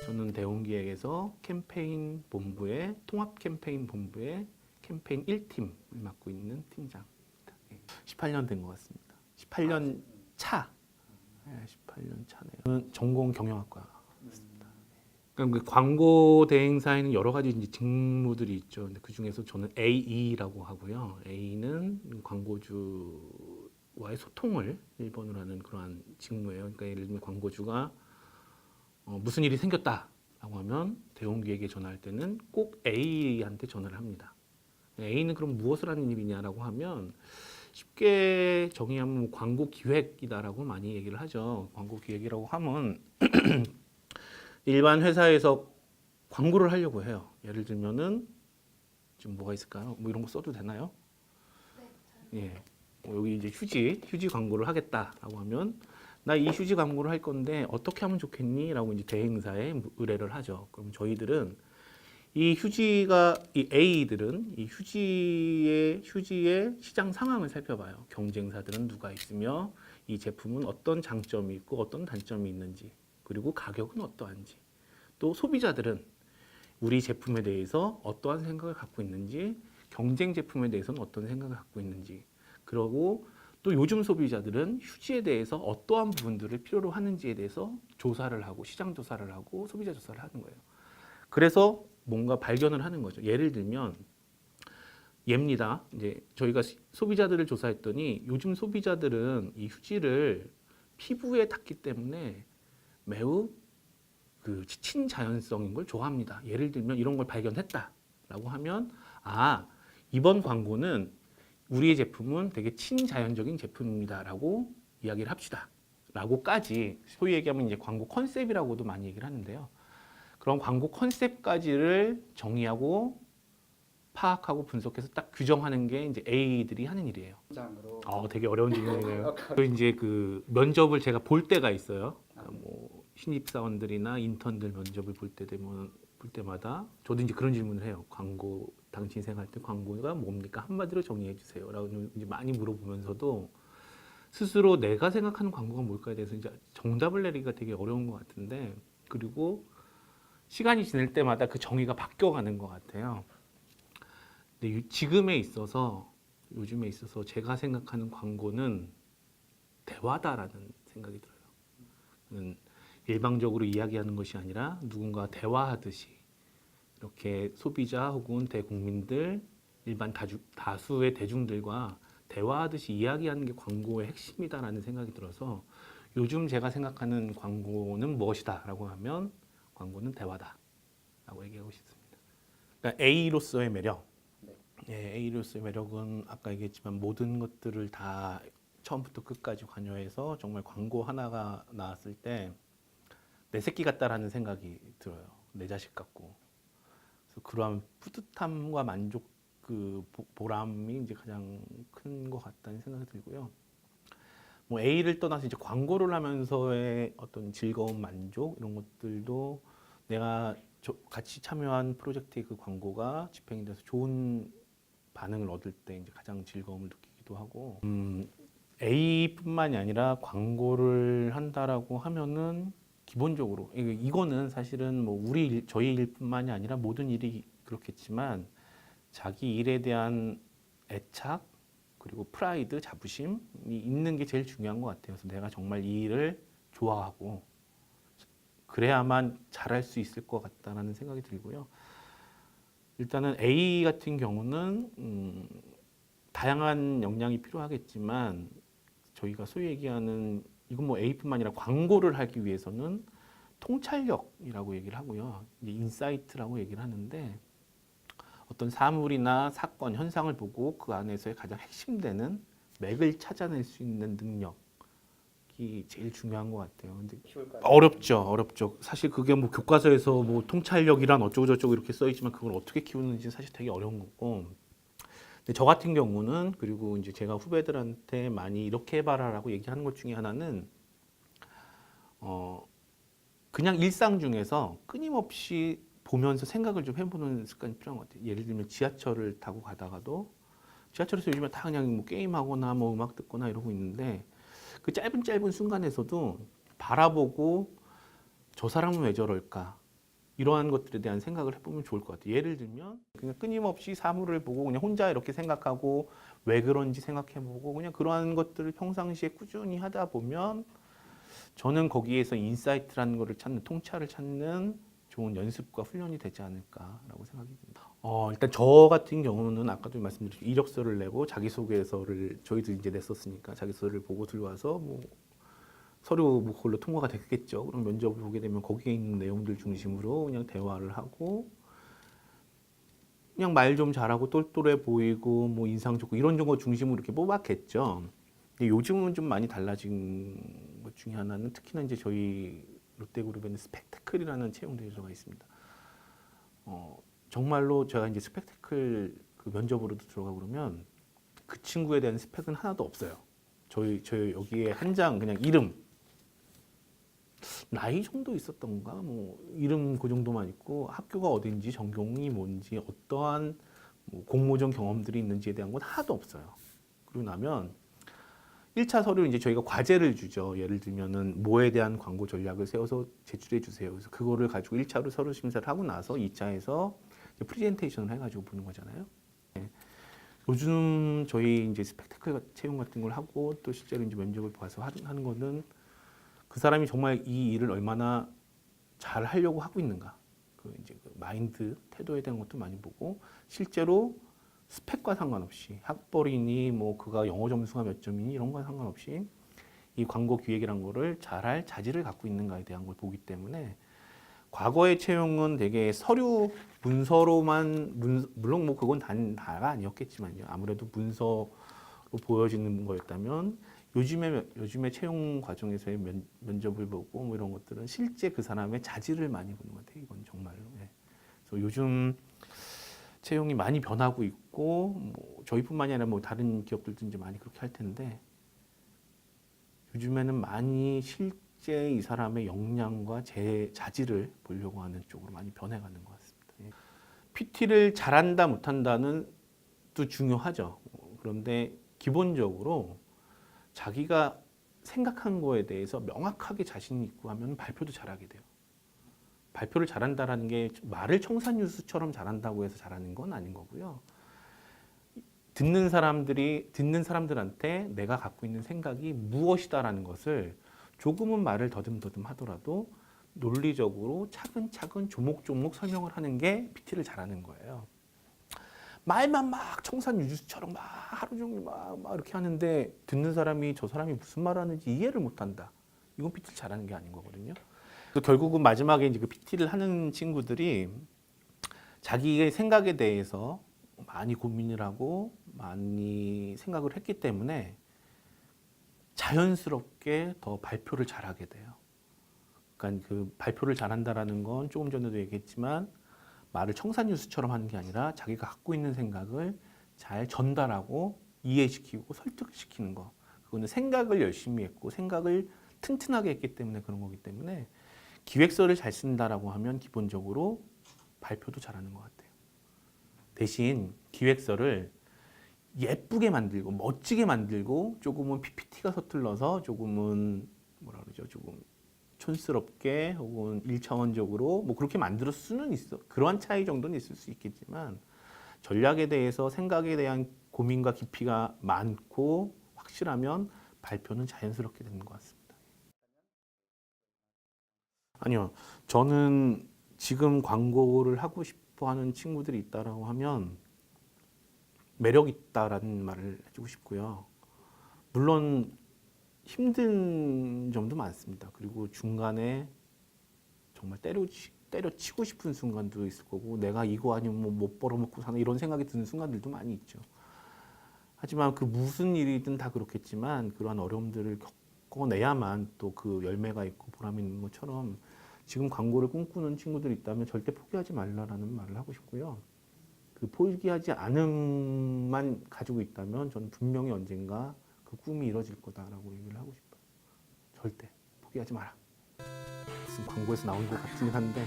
저는 대웅기획에서 캠페인 본부의 통합 캠페인 본부의 캠페인 1팀을 맡고 있는 팀장입니다. 18년 된 것 같습니다. 18년 차. 18년 차네요. 저는 전공 경영학과였습니다. 그러니까 그 광고 대행사에는 여러 가지 이제 직무들이 있죠. 근데 그 중에서 저는 AE라고 하고요. A는 광고주와의 소통을 1번으로 하는 그러한 직무예요. 그러니까 예를 들면 광고주가 무슨 일이 생겼다라고 하면 대웅기획에 전화할 때는 꼭 A한테 전화를 합니다. A는 그럼 무엇을 하는 일이냐라고 하면 쉽게 정의하면 뭐 광고 기획이다라고 많이 얘기를 하죠. 광고 기획이라고 하면 일반 회사에서 광고를 하려고 해요. 예를 들면은 지금 뭐가 있을까요? 뭐 이런 거 써도 되나요? 예. 여기 이제 휴지 광고를 하겠다라고 하면 나 이 휴지 광고를 할 건데 어떻게 하면 좋겠니? 라고 이제 대행사에 의뢰를 하죠. 그럼 저희들은 이 A들은 이 휴지의 시장 상황을 살펴봐요. 경쟁사들은 누가 있으며 이 제품은 어떤 장점이 있고 어떤 단점이 있는지, 그리고 가격은 어떠한지, 또 소비자들은 우리 제품에 대해서 어떠한 생각을 갖고 있는지, 경쟁 제품에 대해서는 어떤 생각을 갖고 있는지, 그리고 또 요즘 소비자들은 휴지에 대해서 어떠한 부분들을 필요로 하는지에 대해서 조사를 하고 시장 조사를 하고 소비자 조사를 하는 거예요. 그래서 뭔가 발견을 하는 거죠. 예를 들면 예입니다. 이제 저희가 소비자들을 조사했더니 요즘 소비자들은 이 휴지를 피부에 닿기 때문에 매우 그 친자연성인 걸 좋아합니다. 예를 들면 이런 걸 발견했다라고 하면 이번 광고는 우리의 제품은 되게 친자연적인 제품입니다라고 이야기를 합시다. 라고까지 소위 얘기하면 이제 광고 컨셉이라고도 많이 얘기를 하는데요. 그런 광고 컨셉까지를 정의하고 파악하고 분석해서 딱 규정하는 게 이제 A들이 하는 일이에요. 되게 어려운 질문이네요. 또 이제 그 면접을 제가 볼 때가 있어요. 그러니까 뭐 신입사원들이나 인턴들 면접을 볼 때마다 저도 이제 그런 질문을 해요. 광고 당신 생각할 때 광고가 뭡니까? 한마디로 정의해 주세요라고 이제 많이 물어보면서도 스스로 내가 생각하는 광고가 뭘까에 대해서 이제 정답을 내리기가 되게 어려운 것 같은데, 그리고 시간이 지날 때마다 그 정의가 바뀌어가는 것 같아요. 근데 요즘에 있어서 제가 생각하는 광고는 대화다라는 생각이 들어요. 일방적으로 이야기하는 것이 아니라 누군가 대화하듯이 이렇게 소비자 혹은 대국민들, 일반 다수의 대중들과 대화하듯이 이야기하는 게 광고의 핵심이다라는 생각이 들어서 요즘 제가 생각하는 광고는 무엇이다라고 하면 광고는 대화다라고 얘기하고 싶습니다. 그러니까 A로서의 매력. A로서의 매력은 아까 얘기했지만 모든 것들을 다 처음부터 끝까지 관여해서 정말 광고 하나가 나왔을 때 내 새끼 같다라는 생각이 들어요. 내 자식 같고. 그래서 그러한 뿌듯함과 만족, 그 보람이 이제 가장 큰 것 같다는 생각이 들고요. 뭐 A를 떠나서 이제 광고를 하면서의 어떤 즐거운 만족 이런 것들도 내가 같이 참여한 프로젝트의 그 광고가 집행이 돼서 좋은 반응을 얻을 때 이제 가장 즐거움을 느끼기도 하고, A뿐만이 아니라 광고를 한다라고 하면은 기본적으로 이거는 사실은 뭐 저희 일뿐만이 아니라 모든 일이 그렇겠지만 자기 일에 대한 애착 그리고 프라이드, 자부심이 있는 게 제일 중요한 것 같아요. 그래서 내가 정말 이 일을 좋아하고 그래야만 잘할 수 있을 것 같다는 생각이 들고요. 일단은 A 같은 경우는 다양한 역량이 필요하겠지만 저희가 소위 얘기하는 이건 뭐 A뿐만 아니라 광고를 하기 위해서는 통찰력이라고 얘기를 하고요. 인사이트라고 얘기를 하는데 어떤 사물이나 사건, 현상을 보고 그 안에서의 가장 핵심되는 맥을 찾아낼 수 있는 능력이 제일 중요한 것 같아요. 근데 어렵죠. 사실 그게 뭐 교과서에서 뭐 통찰력이란 어쩌고 저쩌고 이렇게 써 있지만 그걸 어떻게 키우는지 사실 되게 어려운 거고. 근데 저 같은 경우는, 그리고 이제 제가 후배들한테 많이 이렇게 해봐라라고 얘기하는 것 중에 하나는 그냥 일상 중에서 끊임없이 보면서 생각을 좀 해보는 습관이 필요한 것 같아요. 예를 들면 지하철을 타고 가다가도 지하철에서 요즘에 다 그냥 뭐 게임하거나 뭐 음악 듣거나 이러고 있는데 그 짧은 순간에서도 바라보고 저 사람은 왜 저럴까? 이러한 것들에 대한 생각을 해보면 좋을 것 같아요. 예를 들면 그냥 끊임없이 사물을 보고 그냥 혼자 이렇게 생각하고 왜 그런지 생각해보고 그냥 그러한 것들을 평상시에 꾸준히 하다 보면 저는 거기에서 인사이트라는 것을 찾는, 통찰을 찾는 좋은 연습과 훈련이 되지 않을까라고 생각이 듭니다. 일단 저 같은 경우는 아까도 말씀드렸죠. 이력서를 내고 자기소개서를 저희도 이제 냈었으니까 자기소개서를 보고 들어와서 뭐 서류 뭐 그걸로 통과가 됐겠죠. 그럼 면접을 보게 되면 거기에 있는 내용들 중심으로 그냥 대화를 하고 그냥 말 좀 잘하고 똘똘해 보이고 뭐 인상 좋고 이런 거 중심으로 이렇게 뽑았겠죠. 근데 요즘은 좀 많이 달라진 것 중에 하나는 특히나 이제 저희 롯데그룹에는 스펙테클이라는 채용 대조가 있습니다. 정말로 제가 이제 스펙테클 그 면접으로도 들어가 그러면 그 친구에 대한 스펙은 하나도 없어요. 저희 여기에 한 장 그냥 이름, 나이 정도 있었던가 뭐 이름 그 정도만 있고 학교가 어딘지 전공이 뭔지 어떠한 뭐 공모전 경험들이 있는지에 대한 건 하나도 없어요. 그러고 나면 1차 서류 이제 저희가 과제를 주죠. 예를 들면은 뭐에 대한 광고 전략을 세워서 제출해 주세요. 그래서 그거를 가지고 1차로 서류 심사를 하고 나서 2차에서 프레젠테이션을 해가지고 보는 거잖아요. 요즘 저희 이제 스펙테클 채용 같은 걸 하고 또 실제로 이제 면접을 봐서 하는 거는 그 사람이 정말 이 일을 얼마나 잘 하려고 하고 있는가. 그 이제 그 마인드, 태도에 대한 것도 많이 보고 실제로 스펙과 상관없이 학벌이니 뭐 그가 영어 점수가 몇 점이니 이런 거 상관없이 이 광고 기획이란 거를 잘할 자질을 갖고 있는가에 대한 걸 보기 때문에 과거의 채용은 되게 서류 문서로만 물론 뭐 그건 다가 아니었겠지만요. 아무래도 문서로 보여지는 거였다면 요즘에 채용 과정에서의 면접을 보고 뭐 이런 것들은 실제 그 사람의 자질을 많이 보는 것 같아요. 이건 정말로. 예. 그래서 요즘 채용이 많이 변하고 있고 뭐 저희뿐만이 아니라 뭐 다른 기업들도 이제 많이 그렇게 할 텐데 요즘에는 많이 실제 이 사람의 역량과 자질을 보려고 하는 쪽으로 많이 변해가는 것 같습니다. 예. PT를 잘한다 못한다는 또 중요하죠. 그런데 기본적으로 자기가 생각한 거에 대해서 명확하게 자신 있고 하면 발표도 잘하게 돼요. 발표를 잘한다라는 게 말을 청산유수처럼 잘한다고 해서 잘하는 건 아닌 거고요. 듣는 사람들한테 내가 갖고 있는 생각이 무엇이다라는 것을 조금은 말을 더듬더듬 하더라도 논리적으로 차근차근 조목조목 설명을 하는 게 PT를 잘하는 거예요. 말만 막 청산유수처럼 막 하루 종일 막 이렇게 하는데 듣는 사람이 저 사람이 무슨 말 하는지 이해를 못 한다. 이건 PT를 잘하는 게 아닌 거거든요. 그래서 결국은 마지막에 이제 그 PT를 하는 친구들이 자기의 생각에 대해서 많이 고민을 하고 많이 생각을 했기 때문에 자연스럽게 더 발표를 잘하게 돼요. 그러니까 그 발표를 잘한다라는 건 조금 전에도 얘기했지만 말을 청산유수처럼 하는 게 아니라 자기가 갖고 있는 생각을 잘 전달하고 이해시키고 설득시키는 거. 그거는 생각을 열심히 했고 생각을 튼튼하게 했기 때문에 그런 거기 때문에 기획서를 잘 쓴다라고 하면 기본적으로 발표도 잘하는 것 같아요. 대신 기획서를 예쁘게 만들고 멋지게 만들고 조금은 PPT가 서툴러서 조금은 뭐라 그러죠? 조금 촌스럽게 혹은 1차원적으로 뭐 그렇게 만들 수는 있어. 그러한 차이 정도는 있을 수 있겠지만 전략에 대해서 생각에 대한 고민과 깊이가 많고 확실하면 발표는 자연스럽게 되는 것 같습니다. 아니요. 저는 지금 광고를 하고 싶어 하는 친구들이 있다라고 하면 매력 있다라는 말을 해주고 싶고요. 물론 힘든 점도 많습니다. 그리고 중간에 정말 때려치고 싶은 순간도 있을 거고 내가 이거 아니면 뭐 못 벌어먹고 사나 이런 생각이 드는 순간들도 많이 있죠. 하지만 그 무슨 일이든 다 그렇겠지만 그러한 어려움들을 겪어내야만 또 그 열매가 있고 보람이 있는 것처럼 지금 광고를 꿈꾸는 친구들이 있다면 절대 포기하지 말라라는 말을 하고 싶고요. 그 포기하지 않음만 가지고 있다면 저는 분명히 언젠가 그 꿈이 이뤄질 거다라고 얘기를 하고 싶어요. 절대 포기하지 마라. 무슨 광고에서 나온 것 같긴 한데